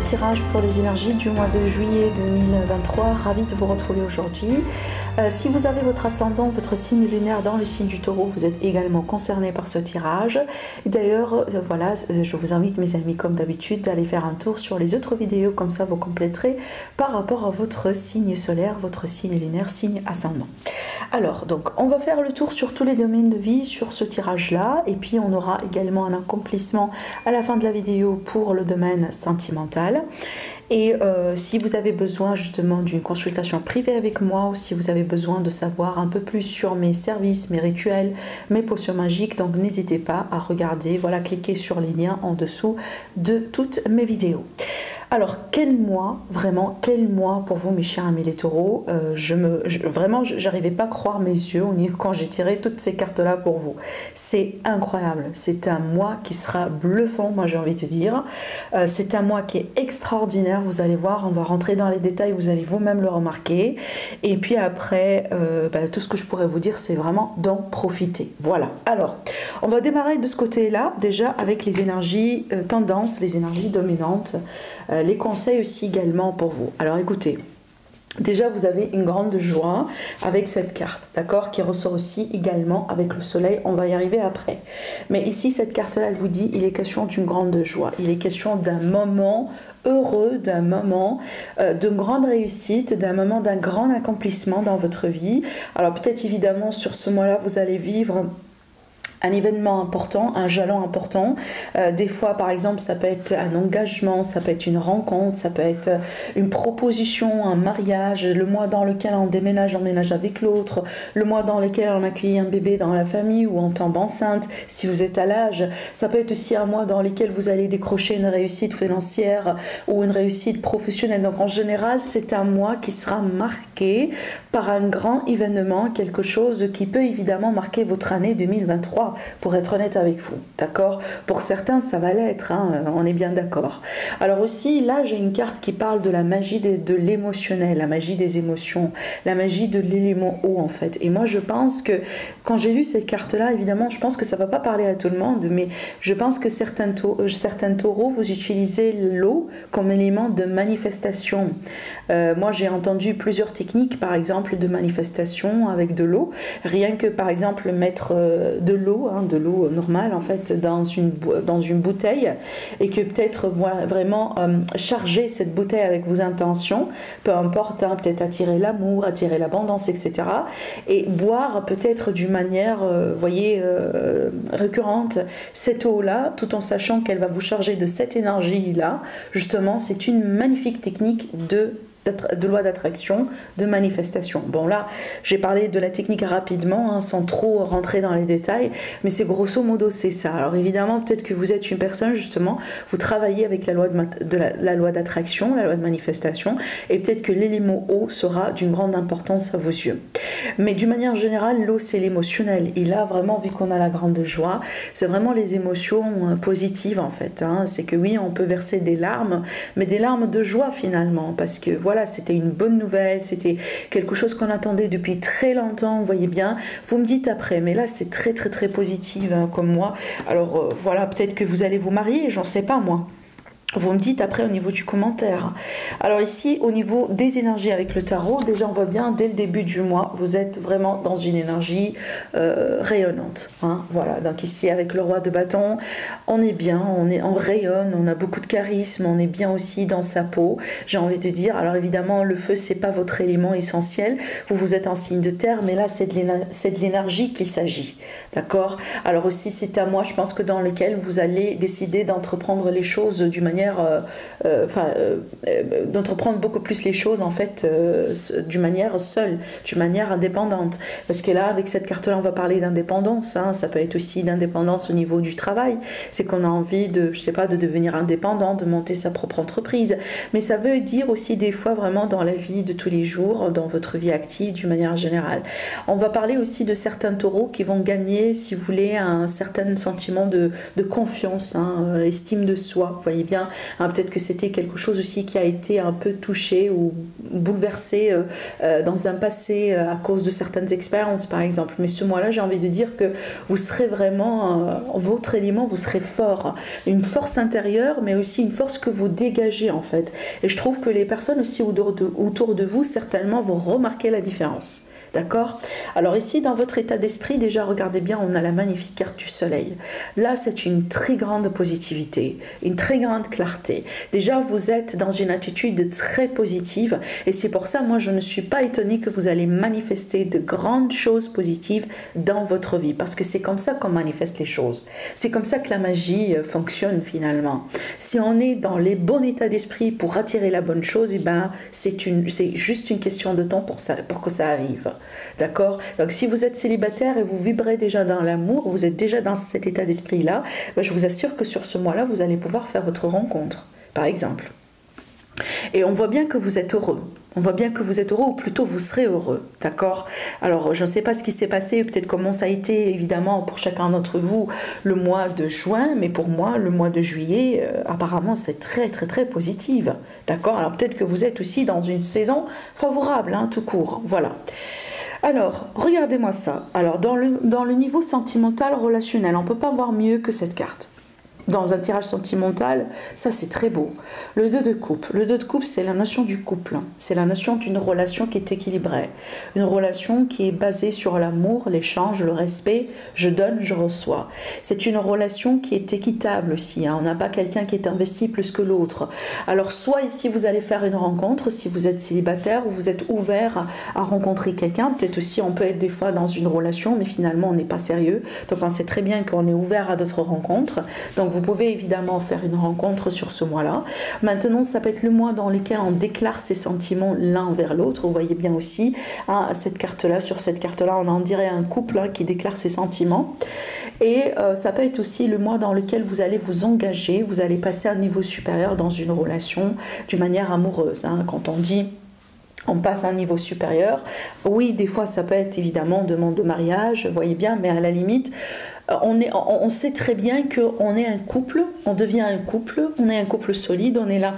Tirage pour les énergies du mois de juillet 2023. Ravi de vous retrouver aujourd'hui. Si vous avez votre ascendant, votre signe lunaire dans le signe du Taureau, vous êtes également concerné par ce tirage. D'ailleurs, voilà, je vous invite, mes amis, comme d'habitude, d'aller faire un tour sur les autres vidéos, comme ça vous compléterez par rapport à votre signe solaire, votre signe lunaire, signe ascendant. Alors, donc, on va faire le tour sur tous les domaines de vie sur ce tirage-là, et puis on aura également un accomplissement à la fin de la vidéo pour le domaine sentimental. Et si vous avez besoin justement d'une consultation privée avec moi, ou si vous avez besoin de savoir un peu plus sur mes services, mes rituels, mes potions magiques, donc n'hésitez pas à regarder, voilà, cliquez sur les liens en dessous de toutes mes vidéos. Alors, quel mois, vraiment, quel mois pour vous, mes chers amis les taureaux. Vraiment, j'arrivais pas à croire mes yeux quand j'ai tiré toutes ces cartes-là pour vous. C'est incroyable. C'est un mois qui sera bluffant, moi j'ai envie de dire. C'est un mois qui est extraordinaire. Vous allez voir, on va rentrer dans les détails, vous allez vous-même le remarquer. Et puis après, tout ce que je pourrais vous dire, c'est vraiment d'en profiter. Voilà. Alors, on va démarrer de ce côté-là, déjà avec les énergies tendances, les énergies dominantes. Les conseils aussi également pour vous. Alors écoutez, déjà vous avez une grande joie avec cette carte, d'accord, qui ressort aussi également avec le soleil, on va y arriver après. Mais ici cette carte-là, elle vous dit, il est question d'une grande joie, il est question d'un moment heureux, d'un moment de grande réussite, d'un moment d'un grand accomplissement dans votre vie. Alors peut-être évidemment sur ce mois-là, vous allez vivre un événement important, un jalon important. Des fois, par exemple, ça peut être un engagement, ça peut être une rencontre, ça peut être une proposition, un mariage, le mois dans lequel on déménage, emménage avec l'autre, le mois dans lequel on accueille un bébé dans la famille ou on tombe enceinte, si vous êtes à l'âge. Ça peut être aussi un mois dans lequel vous allez décrocher une réussite financière ou une réussite professionnelle. Donc, en général, c'est un mois qui sera marqué par un grand événement, quelque chose qui peut évidemment marquer votre année 2023. Pour être honnête avec vous, d'accord? Pour certains, ça va l'être, hein, on est bien d'accord. Alors aussi, là, j'ai une carte qui parle de la magie de l'émotionnel, la magie des émotions, la magie de l'élément eau, en fait. Et moi, je pense que, quand j'ai vu cette carte-là, évidemment, je pense que ça ne va pas parler à tout le monde, mais je pense que certains taureaux, vous utilisez l'eau comme élément de manifestation. Moi, j'ai entendu plusieurs techniques, par exemple, de manifestation avec de l'eau. Rien que, par exemple, mettre de l'eau, de l'eau normale en fait dans une bouteille, et que peut-être vraiment charger cette bouteille avec vos intentions, peu importe, peut-être attirer l'amour, attirer l'abondance, etc. et boire peut-être d'une manière récurrente cette eau-là, tout en sachant qu'elle va vous charger de cette énergie-là. Justement, c'est une magnifique technique de loi d'attraction, de manifestation. Bon là, j'ai parlé de la technique rapidement, sans trop rentrer dans les détails, mais c'est grosso modo c'est ça. Alors évidemment, peut-être que vous êtes une personne justement, vous travaillez avec la loi la loi d'attraction, la loi de manifestation, et peut-être que l'élément eau sera d'une grande importance à vos yeux. Mais d'une manière générale, l'eau c'est l'émotionnel, et là vraiment, vu qu'on a la grande joie, c'est vraiment les émotions positives en fait. C'est que oui, on peut verser des larmes, mais des larmes de joie finalement, parce que voilà, c'était une bonne nouvelle, c'était quelque chose qu'on attendait depuis très longtemps, vous voyez bien. Vous me dites après, mais là c'est très très très positif comme moi. Alors voilà, peut-être que vous allez vous marier, j'en sais pas moi. Vous me dites après au niveau du commentaire. Alors ici, au niveau des énergies avec le tarot, déjà on voit bien dès le début du mois, vous êtes vraiment dans une énergie rayonnante. Voilà, donc ici avec le roi de bâton, on est bien, on rayonne, on a beaucoup de charisme, on est bien aussi dans sa peau, j'ai envie de dire. Alors évidemment, le feu, c'est pas votre élément essentiel, vous êtes un signe de terre, mais là c'est de l'énergie qu'il s'agit. D'accord? Alors aussi, c'est un mois, je pense que dans lequel vous allez décider d'entreprendre les choses d'une manière manière, d'entreprendre beaucoup plus les choses en fait d'une manière seule, d'une manière indépendante. Parce que là, avec cette carte-là, on va parler d'indépendance. Hein, ça peut être aussi d'indépendance au niveau du travail. C'est qu'on a envie de, je sais pas, de devenir indépendant, de monter sa propre entreprise. Mais ça veut dire aussi des fois vraiment dans la vie de tous les jours, dans votre vie active d'une manière générale. On va parler aussi de certains taureaux qui vont gagner, si vous voulez, un certain sentiment de confiance, hein, estime de soi. Vous voyez bien, hein, peut-être que c'était quelque chose aussi qui a été un peu touché ou bouleversé dans un passé à cause de certaines expériences, par exemple. Mais ce mois-là, j'ai envie de dire que vous serez vraiment, votre élément, vous serez fort. Une force intérieure, mais aussi une force que vous dégagez, en fait. Et je trouve que les personnes aussi autour de vous, certainement, vont remarquer la différence. D'accord? Alors ici, dans votre état d'esprit, déjà, regardez bien, on a la magnifique carte du soleil. Là, c'est une très grande positivité, une très grande clarté. Déjà, vous êtes dans une attitude très positive et c'est pour ça, moi, je ne suis pas étonnée que vous allez manifester de grandes choses positives dans votre vie parce que c'est comme ça qu'on manifeste les choses. C'est comme ça que la magie fonctionne finalement. Si on est dans les bons états d'esprit pour attirer la bonne chose, eh ben, c'est juste une question de temps pour que ça arrive. D'accord? Donc si vous êtes célibataire et vous vibrez déjà dans l'amour, vous êtes déjà dans cet état d'esprit-là, ben, je vous assure que sur ce mois-là, vous allez pouvoir faire votre rencontre, par exemple. Et on voit bien que vous êtes heureux. On voit bien que vous êtes heureux, ou plutôt vous serez heureux, d'accord? Alors, je ne sais pas ce qui s'est passé, peut-être comment ça a été, évidemment, pour chacun d'entre vous, le mois de juin, mais pour moi, le mois de juillet, apparemment, c'est très, très, très positif, d'accord? Alors, peut-être que vous êtes aussi dans une saison favorable, hein, tout court, voilà. Alors, regardez-moi ça. Alors, dans le niveau sentimental, relationnel, on ne peut pas voir mieux que cette carte. Dans un tirage sentimental, ça c'est très beau. Le 2 de coupe. Le 2 de coupe, c'est la notion du couple. C'est la notion d'une relation qui est équilibrée. Une relation qui est basée sur l'amour, l'échange, le respect. Je donne, je reçois. C'est une relation qui est équitable aussi. Hein. On n'a pas quelqu'un qui est investi plus que l'autre. Alors, soit ici, vous allez faire une rencontre, si vous êtes célibataire ou vous êtes ouvert à rencontrer quelqu'un. Peut-être aussi, on peut être des fois dans une relation, mais finalement, on n'est pas sérieux. Donc, on sait très bien qu'on est ouvert à d'autres rencontres. Donc, vous pouvez évidemment faire une rencontre sur ce mois-là. Maintenant, ça peut être le mois dans lequel on déclare ses sentiments l'un envers l'autre. Vous voyez bien aussi, hein, cette carte-là, sur cette carte-là, on en dirait un couple hein, qui déclare ses sentiments. Et ça peut être aussi le mois dans lequel vous allez vous engager, vous allez passer à un niveau supérieur dans une relation d'une manière amoureuse. Hein. Quand on dit on passe à un niveau supérieur, oui, des fois ça peut être évidemment demande de mariage, vous voyez bien, mais à la limite, on sait très bien qu'on est un couple, on devient un couple, on est un couple solide, on est là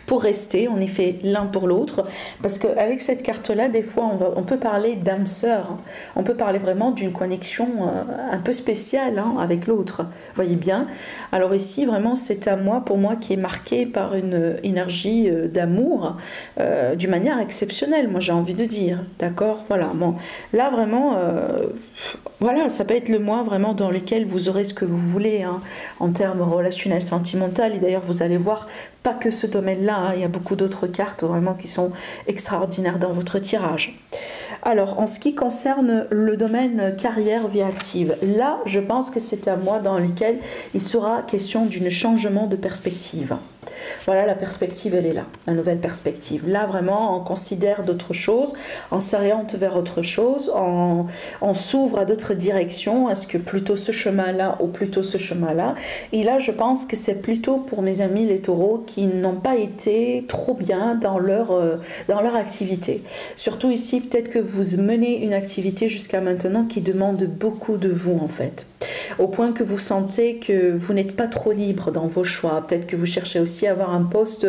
pour rester, on est fait l'un pour l'autre, parce qu'avec cette carte-là, des fois, on peut parler d'âme sœur, hein. On peut parler vraiment d'une connexion un peu spéciale hein, avec l'autre, voyez bien. Alors ici, vraiment, c'est un mois, pour moi, qui est marqué par une énergie d'amour, d'une manière exceptionnelle, moi j'ai envie de dire, d'accord? Voilà, bon, là vraiment, voilà, ça peut être le mois vraiment dans lequel vous aurez ce que vous voulez, hein, en termes relationnels, sentimentaux, et d'ailleurs, vous allez voir, pas que ce domaine-là, hein, il y a beaucoup d'autres cartes vraiment qui sont extraordinaires dans votre tirage. Alors, en ce qui concerne le domaine carrière, vie active, là, je pense que c'est un mois dans lequel il sera question d'un changement de perspective. Voilà, la perspective, elle est là, la nouvelle perspective. Là, vraiment, on considère d'autres choses, on s'oriente vers autre chose, on s'ouvre à d'autres directions. Est-ce que plutôt ce chemin-là ou plutôt ce chemin-là? Et là, je pense que c'est plutôt pour mes amis les taureaux qui n'ont pas été trop bien dans leur activité. Surtout ici, peut-être que vous menez une activité jusqu'à maintenant qui demande beaucoup de vous, en fait. Au point que vous sentez que vous n'êtes pas trop libre dans vos choix. Peut-être que vous cherchez aussi à avoir un poste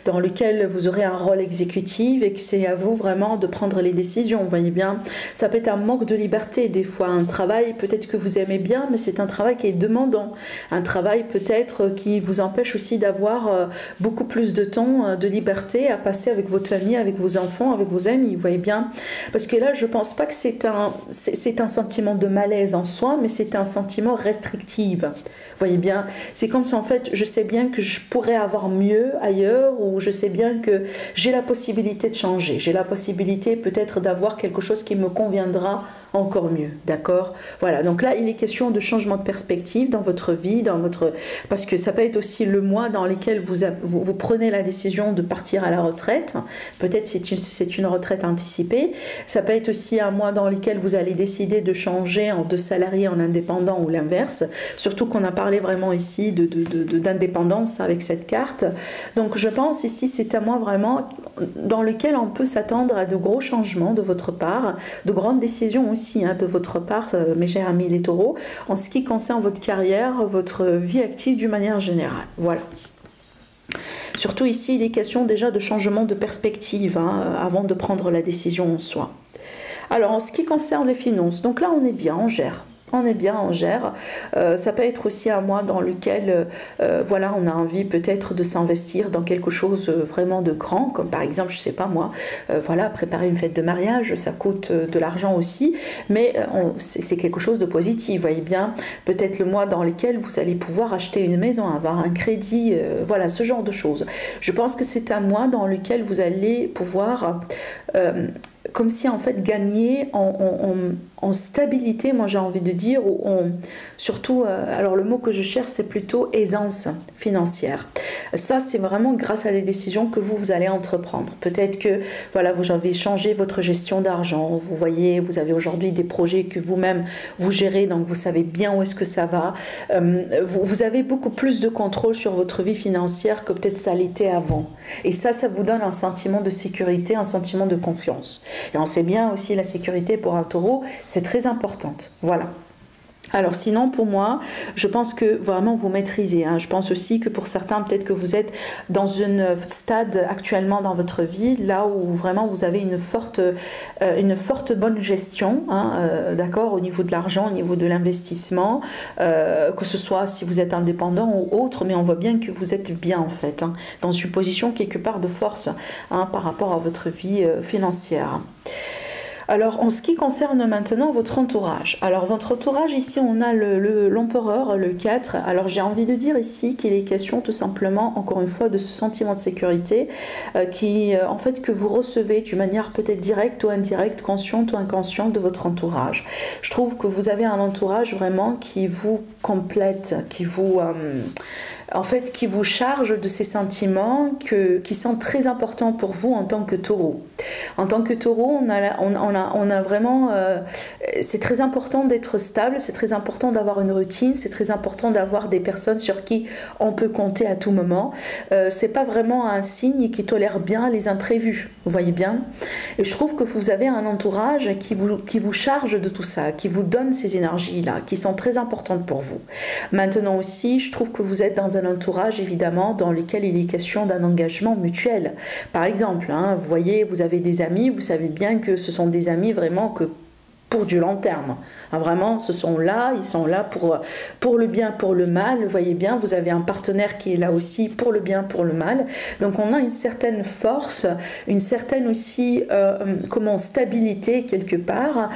dans lequel vous aurez un rôle exécutif et que c'est à vous vraiment de prendre les décisions. Vous voyez bien, ça peut être un manque de liberté des fois. Un travail peut-être que vous aimez bien, mais c'est un travail qui est demandant. Un travail peut-être qui vous empêche aussi d'avoir beaucoup plus de temps de liberté à passer avec votre famille, avec vos enfants, avec vos amis. Vous voyez bien, parce que là, je pense pas que c'est un sentiment de malaise en soi, mais c'est un sentiment sentiment restrictif. Vous voyez bien, c'est comme si en fait je sais bien que je pourrais avoir mieux ailleurs, ou je sais bien que j'ai la possibilité de changer, j'ai la possibilité peut-être d'avoir quelque chose qui me conviendra encore mieux, d'accord? Voilà, donc là il est question de changement de perspective dans votre vie, parce que ça peut être aussi le mois dans lequel vous prenez la décision de partir à la retraite. Peut-être c'est une retraite anticipée. Ça peut être aussi un mois dans lequel vous allez décider de changer de salarié en indépendant, ou l'inverse, surtout qu'on a parlé vraiment ici d'indépendance avec cette carte. Donc je pense ici c'est un mois vraiment dans lequel on peut s'attendre à de gros changements de votre part, de grandes décisions aussi de votre part, mes chers amis les taureaux, en ce qui concerne votre carrière, votre vie active d'une manière générale. Voilà. Surtout ici, il est question déjà de changement de perspective avant de prendre la décision en soi. Alors, en ce qui concerne les finances, donc là, on est bien, on gère. On est bien, on gère. Ça peut être aussi un mois dans lequel voilà, on a envie peut-être de s'investir dans quelque chose vraiment de grand, comme par exemple, je sais pas moi, voilà, préparer une fête de mariage, ça coûte de l'argent aussi, mais c'est quelque chose de positif, vous voyez bien. Peut-être le mois dans lequel vous allez pouvoir acheter une maison, avoir un crédit, voilà, ce genre de choses. Je pense que c'est un mois dans lequel vous allez pouvoir comme si en fait gagner en stabilité, moi j'ai envie de dire, ou surtout, alors le mot que je cherche c'est plutôt aisance financière. Ça c'est vraiment grâce à des décisions que vous allez entreprendre. Peut-être que voilà, vous avez changé votre gestion d'argent, vous voyez, vous avez aujourd'hui des projets que vous-même vous gérez, donc vous savez bien où est-ce que ça va. Vous avez beaucoup plus de contrôle sur votre vie financière que peut-être ça l'était avant. Et ça vous donne un sentiment de sécurité, un sentiment de confiance. Et on sait bien aussi la sécurité pour un taureau, c'est très importante. Voilà. Alors sinon, pour moi, je pense que vraiment vous maîtrisez. Je pense aussi que pour certains, peut-être que vous êtes dans un stade actuellement dans votre vie, là où vraiment vous avez une forte bonne gestion, d'accord, au niveau de l'argent, au niveau de l'investissement, que ce soit si vous êtes indépendant ou autre, mais on voit bien que vous êtes bien en fait, dans une position quelque part de force par rapport à votre vie financière. Alors, en ce qui concerne maintenant votre entourage. Alors, votre entourage, ici, on a l'empereur, le 4. Alors, j'ai envie de dire ici qu'il est question tout simplement, encore une fois, de ce sentiment de sécurité en fait, que vous recevez d'une manière peut-être directe ou indirecte, consciente ou inconsciente de votre entourage. Je trouve que vous avez un entourage vraiment qui vous complète, qui vous... en fait, qui vous charge de ces sentiments qui sont très importants pour vous en tant que taureau. En tant que taureau, on a vraiment... c'est très important d'être stable, c'est très important d'avoir une routine, c'est très important d'avoir des personnes sur qui on peut compter à tout moment. C'est pas vraiment un signe qui tolère bien les imprévus, vous voyez bien. Et je trouve que vous avez un entourage qui vous charge de tout ça, qui vous donne ces énergies-là, qui sont très importantes pour vous. Maintenant aussi, je trouve que vous êtes dans un entourage évidemment dans lequel il est question d'un engagement mutuel. Par exemple, vous voyez, vous avez des amis, vous savez bien que ce sont des amis vraiment que pour du long terme. Vraiment, ils sont là pour le bien, pour le mal. Vous voyez bien, vous avez un partenaire qui est là aussi pour le bien, pour le mal. Donc on a une certaine force, une certaine aussi stabilité quelque part,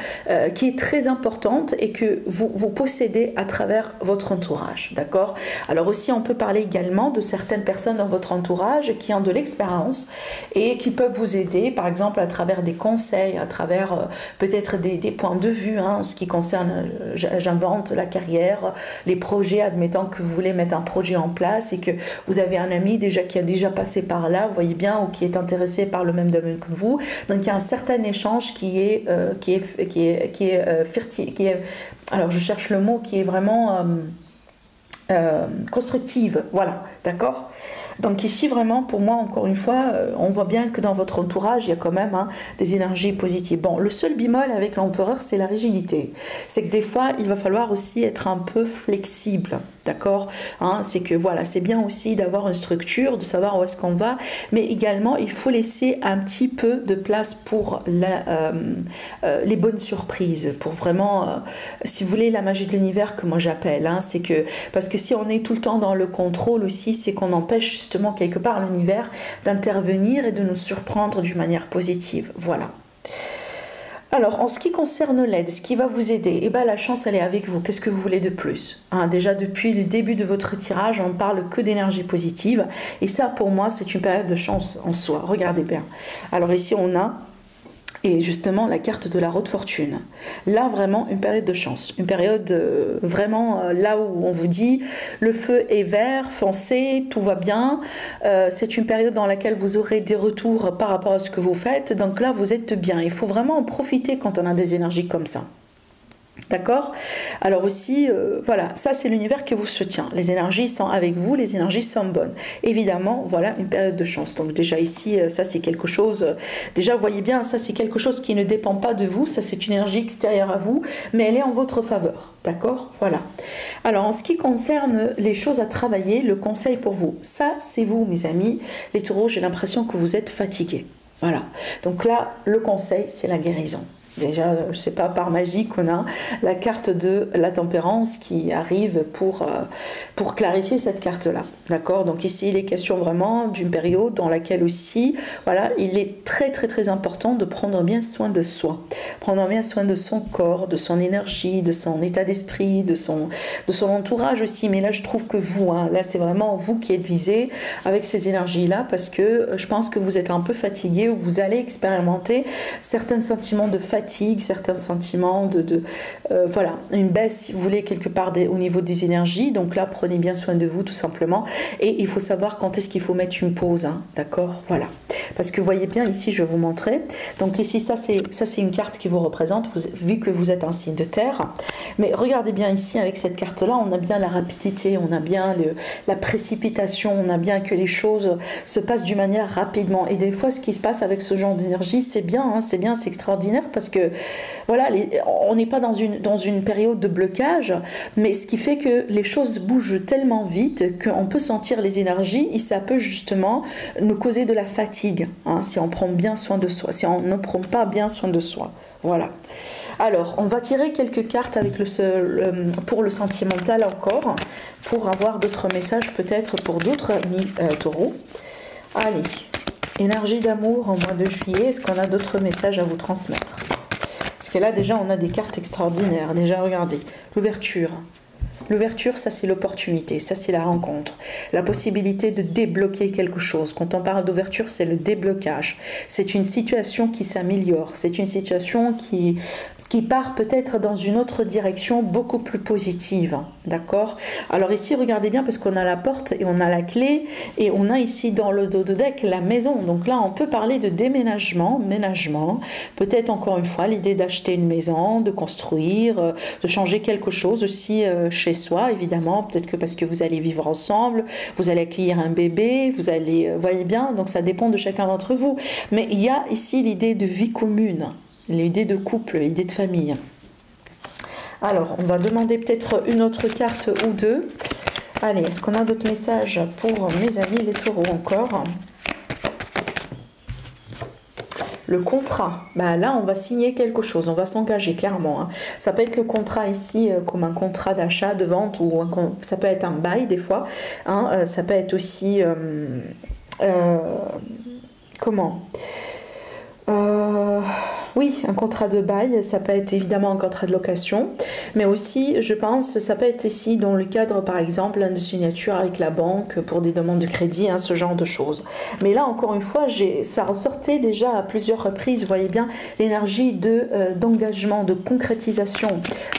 qui est très importante et que vous possédez à travers votre entourage. D'accord? Alors aussi, on peut parler également de certaines personnes dans votre entourage qui ont de l'expérience et qui peuvent vous aider, par exemple, à travers des conseils, à travers peut-être des points de vue, en ce qui concerne, j'invente, la carrière, les projets, admettant que vous voulez mettre un projet en place et que vous avez un ami qui a déjà passé par là, vous voyez bien, ou qui est intéressé par le même domaine que vous. Donc il y a un certain échange qui est alors je cherche le mot, qui est vraiment constructive, voilà, d'accord? Donc ici vraiment pour moi encore une fois on voit bien que dans votre entourage il y a quand même des énergies positives. Bon, le seul bémol avec l'empereur c'est la rigidité, c'est que des fois il va falloir aussi être un peu flexible, d'accord, c'est que voilà, c'est bien aussi d'avoir une structure, de savoir où est-ce qu'on va, mais également il faut laisser un petit peu de place pour les bonnes surprises, pour vraiment si vous voulez la magie de l'univers que moi j'appelle, c'est que parce que si on est tout le temps dans le contrôle aussi, c'est qu'on empêche justement quelque part l'univers d'intervenir et de nous surprendre d'une manière positive. Voilà. Alors, en ce qui concerne l'aide, ce qui va vous aider, eh ben, la chance, elle est avec vous. Qu'est-ce que vous voulez de plus, hein? Déjà, depuis le début de votre tirage, on ne parle que d'énergie positive. Et ça, pour moi, c'est une période de chance en soi. Regardez bien. Alors ici, on a... Et justement, la carte de la roue de fortune. Là, vraiment, une période de chance. Une période vraiment là où on vous dit le feu est vert, foncé, tout va bien. C'est une période dans laquelle vous aurez des retours par rapport à ce que vous faites. Donc là, vous êtes bien. Il faut vraiment en profiter quand on a des énergies comme ça. D'accord? Alors aussi, voilà, ça c'est l'univers qui vous soutient. Les énergies sont avec vous, les énergies sont bonnes. Évidemment, voilà une période de chance. Donc déjà ici, ça c'est quelque chose, déjà vous voyez bien, ça c'est quelque chose qui ne dépend pas de vous, ça c'est une énergie extérieure à vous, mais elle est en votre faveur. D'accord? Voilà. Alors en ce qui concerne les choses à travailler, le conseil pour vous, ça c'est vous mes amis, les taureaux, j'ai l'impression que vous êtes fatigués. Voilà. Donc là, le conseil, c'est la guérison. Déjà, je ne sais pas, par magie qu'on a la carte de la tempérance qui arrive pour clarifier cette carte-là. D'accord? Donc ici, il est question vraiment d'une période dans laquelle aussi, voilà, il est très très très important de prendre bien soin de soi. Prendre bien soin de son corps, de son énergie, de son état d'esprit, de son entourage aussi. Mais là, je trouve que vous, hein, là, c'est vraiment vous qui êtes visé avec ces énergies-là parce que je pense que vous êtes un peu fatigué ou vous allez expérimenter certains sentiments de fatigue, certains sentiments voilà, une baisse si vous voulez quelque part au niveau des énergies. Donc là, prenez bien soin de vous tout simplement et il faut savoir quand est-ce qu'il faut mettre une pause, hein, d'accord? Voilà, parce que vous voyez bien ici, je vais vous montrer. Donc ici, ça c'est une carte qui vous représente, vu que vous êtes un signe de terre. Mais regardez bien ici, avec cette carte-là, on a bien la rapidité, on a bien la précipitation, on a bien que les choses se passent d'une manière rapidement. Et des fois, ce qui se passe avec ce genre d'énergie, c'est bien, hein, c'est bien, c'est extraordinaire parce que voilà, on n'est pas dans une période de blocage, mais ce qui fait que les choses bougent tellement vite qu'on peut sentir les énergies et ça peut justement nous causer de la fatigue, hein, si on prend bien soin de soi, si on ne prend pas bien soin de soi. Voilà. Alors, on va tirer quelques cartes avec pour le sentimental encore, pour avoir d'autres messages peut-être pour d'autres amis taureaux. Allez, énergie d'amour en mois de juillet, est-ce qu'on a d'autres messages à vous transmettre? Parce que là, déjà, on a des cartes extraordinaires. Déjà, regardez, l'ouverture. L'ouverture, ça c'est l'opportunité, ça c'est la rencontre, la possibilité de débloquer quelque chose. Quand on parle d'ouverture, c'est le déblocage. C'est une situation qui s'améliore, c'est une situation qui part peut-être dans une autre direction beaucoup plus positive, d'accord? Alors ici, regardez bien parce qu'on a la porte et on a la clé et on a ici dans le dos de deck la maison. Donc là, on peut parler de déménagement, ménagement, peut-être encore une fois l'idée d'acheter une maison, de construire, de changer quelque chose aussi chez soi, évidemment. Peut-être que parce que vous allez vivre ensemble, vous allez accueillir un bébé, vous allez, voyez bien, donc ça dépend de chacun d'entre vous. Mais il y a ici l'idée de vie commune. L'idée de couple, l'idée de famille. Alors, on va demander peut-être une autre carte ou deux. Allez, est-ce qu'on a d'autres messages pour mes amis les taureaux encore? Le contrat, bah là on va signer quelque chose, on va s'engager clairement, hein. Ça peut être le contrat ici comme un contrat d'achat, de vente, ou ça peut être un bail des fois, hein. Ça peut être aussi... comment oui, un contrat de bail, ça peut être évidemment un contrat de location, mais aussi, je pense, ça peut être ici dans le cadre, par exemple, de signature avec la banque pour des demandes de crédit, hein, ce genre de choses. Mais là, encore une fois, ça ressortait déjà à plusieurs reprises, vous voyez bien, l'énergie d'engagement, de concrétisation,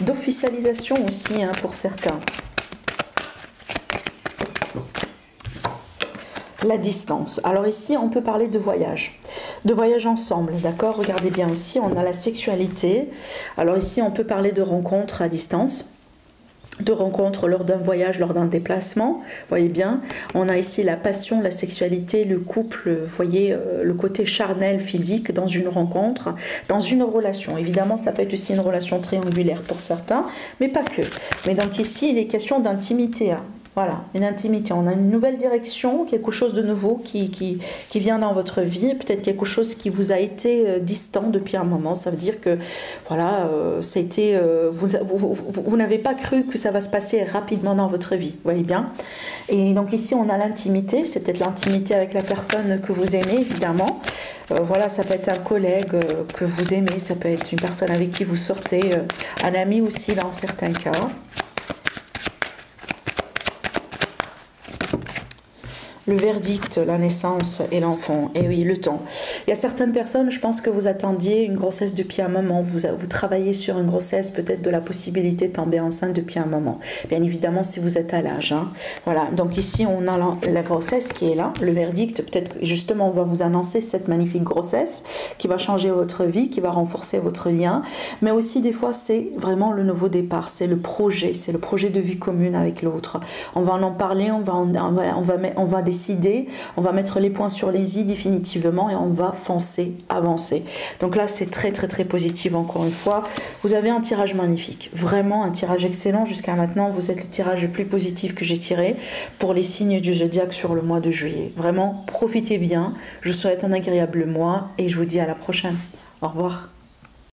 d'officialisation aussi, hein, pour certains. La distance. Alors ici, on peut parler de voyage ensemble, d'accord? Regardez bien aussi, on a la sexualité. Alors ici, on peut parler de rencontres à distance, de rencontres lors d'un voyage, lors d'un déplacement, voyez bien. On a ici la passion, la sexualité, le couple, vous voyez, le côté charnel, physique dans une rencontre, dans une relation. Évidemment, ça peut être aussi une relation triangulaire pour certains, mais pas que. Mais donc ici, il est question d'intimité, hein. Voilà, une intimité. On a une nouvelle direction, quelque chose de nouveau qui vient dans votre vie, peut-être quelque chose qui vous a été distant depuis un moment. Ça veut dire que voilà, vous n'avez pas cru que ça va se passer rapidement dans votre vie, vous voyez bien. Et donc ici, on a l'intimité, c'est peut-être l'intimité avec la personne que vous aimez, évidemment. Voilà, ça peut être un collègue que vous aimez, ça peut être une personne avec qui vous sortez, un ami aussi dans certains cas. Le verdict, la naissance et l'enfant. Et oui, le temps. Il y a certaines personnes, je pense que vous attendiez une grossesse depuis un moment. Vous travaillez sur une grossesse, peut-être de la possibilité de tomber enceinte depuis un moment. Bien évidemment, si vous êtes à l'âge. Hein. Voilà. Donc ici, on a la grossesse qui est là. Le verdict, peut-être justement, on va vous annoncer cette magnifique grossesse qui va changer votre vie, qui va renforcer votre lien. Mais aussi, des fois, c'est vraiment le nouveau départ. C'est le projet de vie commune avec l'autre. On va en parler, on va décider, on va mettre les points sur les i définitivement et on va foncer, avancer. Donc là, c'est très très très positif encore une fois. Vous avez un tirage magnifique, vraiment un tirage excellent. Jusqu'à maintenant, vous êtes le tirage le plus positif que j'ai tiré pour les signes du zodiaque sur le mois de juillet. Vraiment, profitez bien. Je vous souhaite un agréable mois et je vous dis à la prochaine. Au revoir.